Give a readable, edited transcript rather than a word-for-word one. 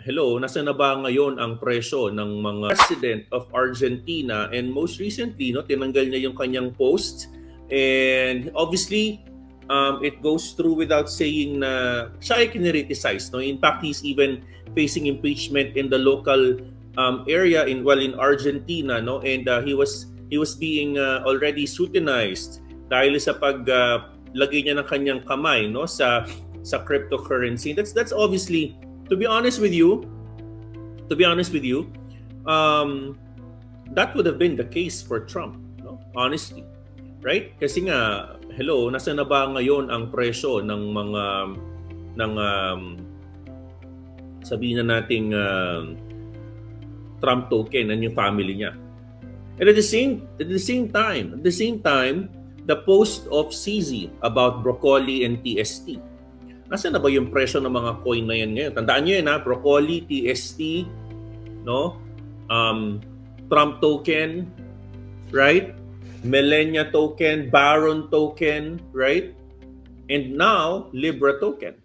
hello, nasa na ba ngayon ang presyo ng mga president of Argentina? And most recently, no, tinanggal niya yung kanyang post. And obviously, it goes through without saying na siya ay kinriticize. No? In fact, he's even facing impeachment in the local area in Argentina. No? And he was being already scrutinized dahil sa paglagay niya ng kanyang kamay, no, sa cryptocurrency. That's obviously, to be honest with you, um, that would have been the case for Trump, no? Honestly, right? Kasi nga, hello, nasa na ba ngayon ang presyo ng sabihin na nating Trump token and yung family niya. And at the same time, the post of CZ about broccoli and TST. Nasaan na ba yung presyo ng mga coin na yan ngayon? Tandaan nyo yun ha, broccoli, TST, no? Trump token, right? Melania token, Baron token, right? And now, Libra token.